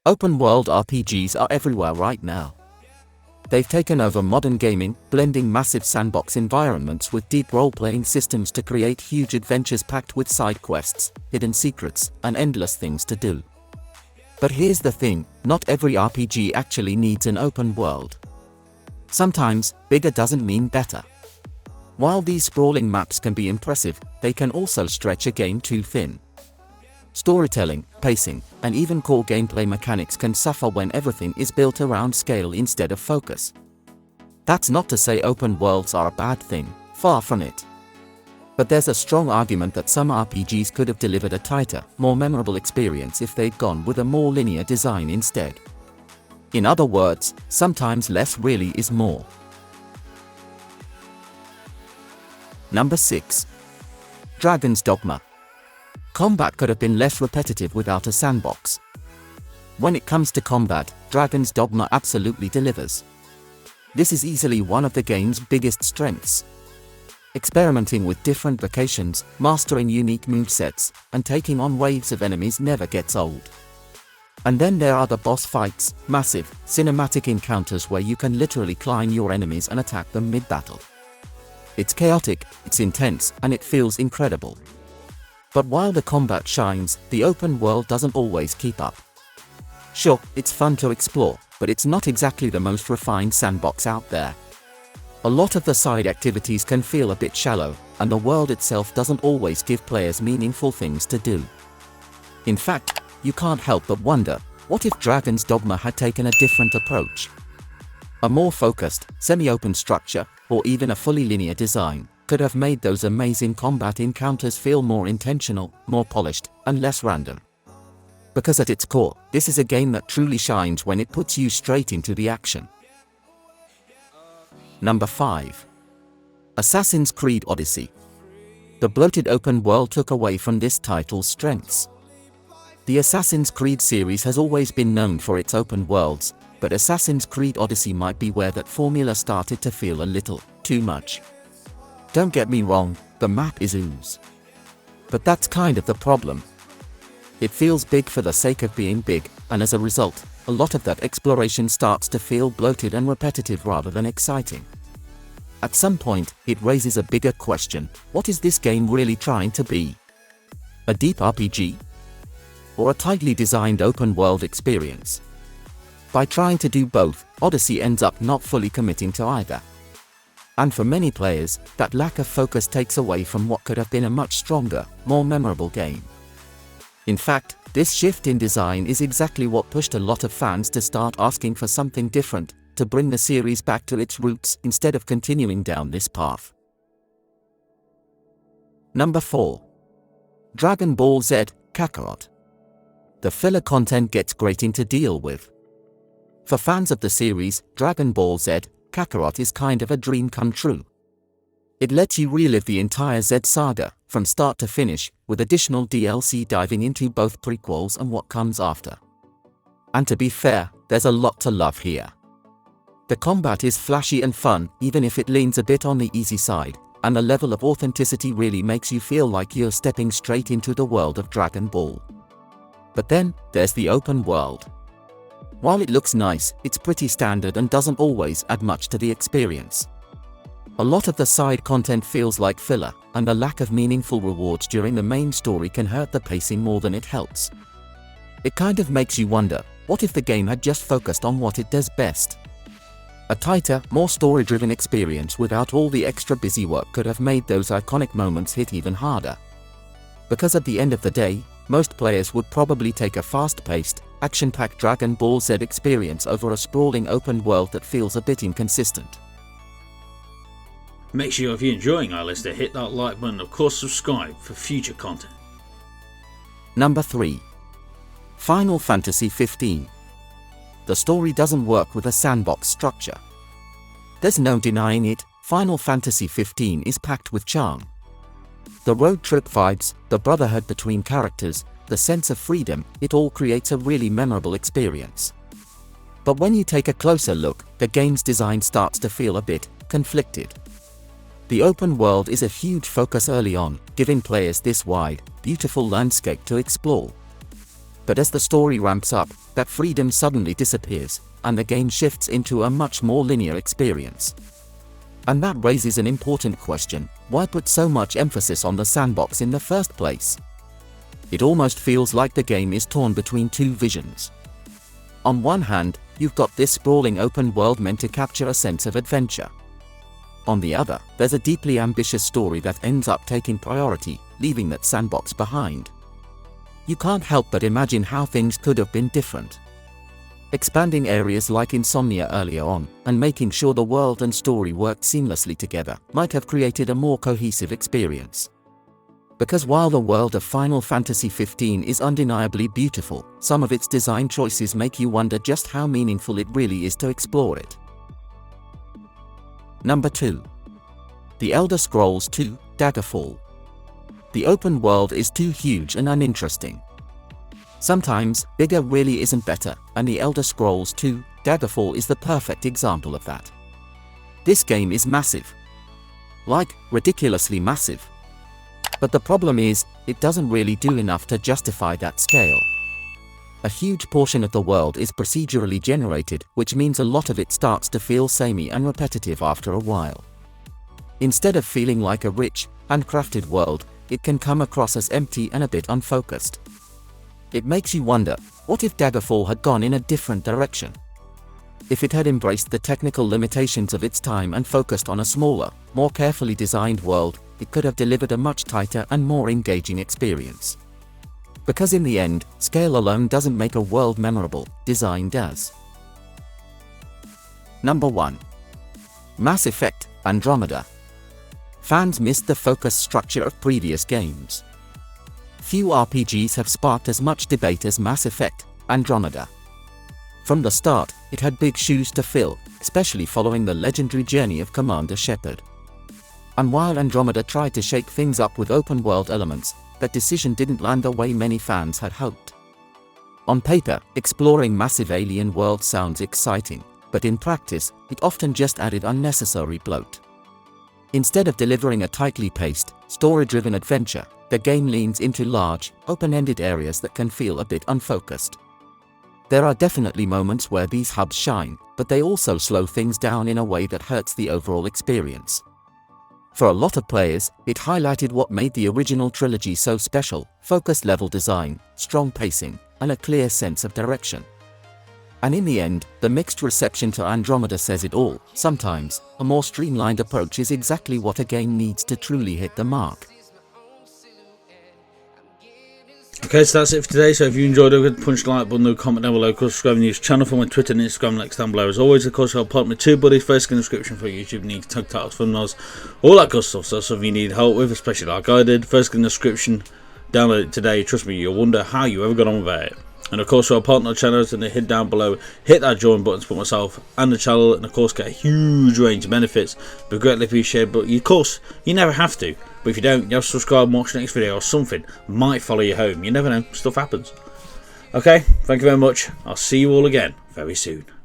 Open-world RPGs are everywhere right now. They've taken over modern gaming, blending massive sandbox environments with deep role-playing systems to create huge adventures packed with side quests, hidden secrets, and endless things to do. But here's the thing, not every RPG actually needs an open world. Sometimes, bigger doesn't mean better. While these sprawling maps can be impressive, they can also stretch a game too thin. Storytelling, pacing, and even core gameplay mechanics can suffer when everything is built around scale instead of focus. That's not to say open worlds are a bad thing, far from it. But there's a strong argument that some RPGs could have delivered a tighter, more memorable experience if they'd gone with a more linear design instead. In other words, sometimes less really is more. Number 6. Dragon's Dogma. Combat could have been less repetitive without a sandbox. When it comes to combat, Dragon's Dogma absolutely delivers. This is easily one of the game's biggest strengths. Experimenting with different locations, mastering unique movesets, and taking on waves of enemies never gets old. And then there are the boss fights, massive, cinematic encounters where you can literally climb your enemies and attack them mid-battle. It's chaotic, it's intense, and it feels incredible. But while the combat shines, the open world doesn't always keep up. Sure, it's fun to explore, but it's not exactly the most refined sandbox out there. A lot of the side activities can feel a bit shallow, and the world itself doesn't always give players meaningful things to do. In fact, you can't help but wonder, what if Dragon's Dogma had taken a different approach? A more focused, semi-open structure, or even a fully linear design, could have made those amazing combat encounters feel more intentional, more polished, and less random. Because at its core, this is a game that truly shines when it puts you straight into the action. Number 5. Assassin's Creed Odyssey. The bloated open world took away from this title's strengths. The Assassin's Creed series has always been known for its open worlds, but Assassin's Creed Odyssey might be where that formula started to feel a little too much. Don't get me wrong, the map is ooze. But that's kind of the problem. It feels big for the sake of being big, and as a result, a lot of that exploration starts to feel bloated and repetitive rather than exciting. At some point, it raises a bigger question: what is this game really trying to be? A deep RPG? Or a tightly designed open-world experience? By trying to do both, Odyssey ends up not fully committing to either. And for many players, that lack of focus takes away from what could have been a much stronger, more memorable game. In fact, this shift in design is exactly what pushed a lot of fans to start asking for something different, to bring the series back to its roots instead of continuing down this path. Number 4. Dragon Ball Z: Kakarot. The filler content gets grating to deal with. For fans of the series, Dragon Ball Z: Kakarot is kind of a dream come true. It lets you relive the entire Z saga, from start to finish, with additional DLC diving into both prequels and what comes after. And to be fair, there's a lot to love here. The combat is flashy and fun, even if it leans a bit on the easy side, and the level of authenticity really makes you feel like you're stepping straight into the world of Dragon Ball. But then, there's the open world. While it looks nice, it's pretty standard and doesn't always add much to the experience. A lot of the side content feels like filler, and the lack of meaningful rewards during the main story can hurt the pacing more than it helps. It kind of makes you wonder, what if the game had just focused on what it does best? A tighter, more story-driven experience without all the extra busy work could have made those iconic moments hit even harder. Because at the end of the day, most players would probably take a fast-paced, action-packed Dragon Ball Z experience over a sprawling open world that feels a bit inconsistent. Make sure if you're enjoying our list to hit that like button and of course subscribe for future content. Number 3. Final Fantasy XV. The story doesn't work with a sandbox structure. There's no denying it, Final Fantasy XV is packed with charm. The road trip vibes, the brotherhood between characters, the sense of freedom, it all creates a really memorable experience. But when you take a closer look, the game's design starts to feel a bit conflicted. The open world is a huge focus early on, giving players this wide, beautiful landscape to explore. But as the story ramps up, that freedom suddenly disappears, and the game shifts into a much more linear experience. And that raises an important question: why put so much emphasis on the sandbox in the first place? It almost feels like the game is torn between two visions. On one hand, you've got this sprawling open world meant to capture a sense of adventure. On the other, there's a deeply ambitious story that ends up taking priority, leaving that sandbox behind. You can't help but imagine how things could have been different. Expanding areas like Insomnia earlier on, and making sure the world and story worked seamlessly together, might have created a more cohesive experience. Because while the world of Final Fantasy XV is undeniably beautiful, some of its design choices make you wonder just how meaningful it really is to explore it. Number 2. The Elder Scrolls II: Daggerfall. The open world is too huge and uninteresting. Sometimes, bigger really isn't better, and The Elder Scrolls II: Daggerfall is the perfect example of that. This game is massive. Like, ridiculously massive. But the problem is, it doesn't really do enough to justify that scale. A huge portion of the world is procedurally generated, which means a lot of it starts to feel samey and repetitive after a while. Instead of feeling like a rich, handcrafted world, it can come across as empty and a bit unfocused. It makes you wonder, what if Daggerfall had gone in a different direction? If it had embraced the technical limitations of its time and focused on a smaller, more carefully designed world, it could have delivered a much tighter and more engaging experience. Because in the end, scale alone doesn't make a world memorable, design does. Number 1. Mass Effect: Andromeda. Fans missed the focus structure of previous games. Few RPGs have sparked as much debate as Mass Effect: Andromeda. From the start, it had big shoes to fill, especially following the legendary journey of Commander Shepard. And while Andromeda tried to shake things up with open-world elements, that decision didn't land the way many fans had hoped. On paper, exploring massive alien worlds sounds exciting, but in practice, it often just added unnecessary bloat. Instead of delivering a tightly paced, story-driven adventure, the game leans into large, open-ended areas that can feel a bit unfocused. There are definitely moments where these hubs shine, but they also slow things down in a way that hurts the overall experience. For a lot of players, it highlighted what made the original trilogy so special: focused level design, strong pacing, and a clear sense of direction. And in the end, the mixed reception to Andromeda says it all. Sometimes, a more streamlined approach is exactly what a game needs to truly hit the mark. Okay, so that's it for today. So if you enjoyed it, punch the like button, leave a comment down below. Of course, subscribe to the channel for my Twitter and Instagram links down below. As always, of course, I'll put my 2 buddies first in the description for YouTube needs, tag titles, thumbnails, all that good stuff. So that's something you need help with, especially like I did. First in the description, download it today. Trust me, you'll wonder how you ever got on with it. And of course, our partner channels, and they hit down below, hit that join button to support myself and the channel, and of course get a huge range of benefits. But greatly appreciated. But of course, you never have to. But if you don't, you have to subscribe and watch the next video, or something might follow you home. You never know, stuff happens. Okay, thank you very much. I'll see you all again very soon.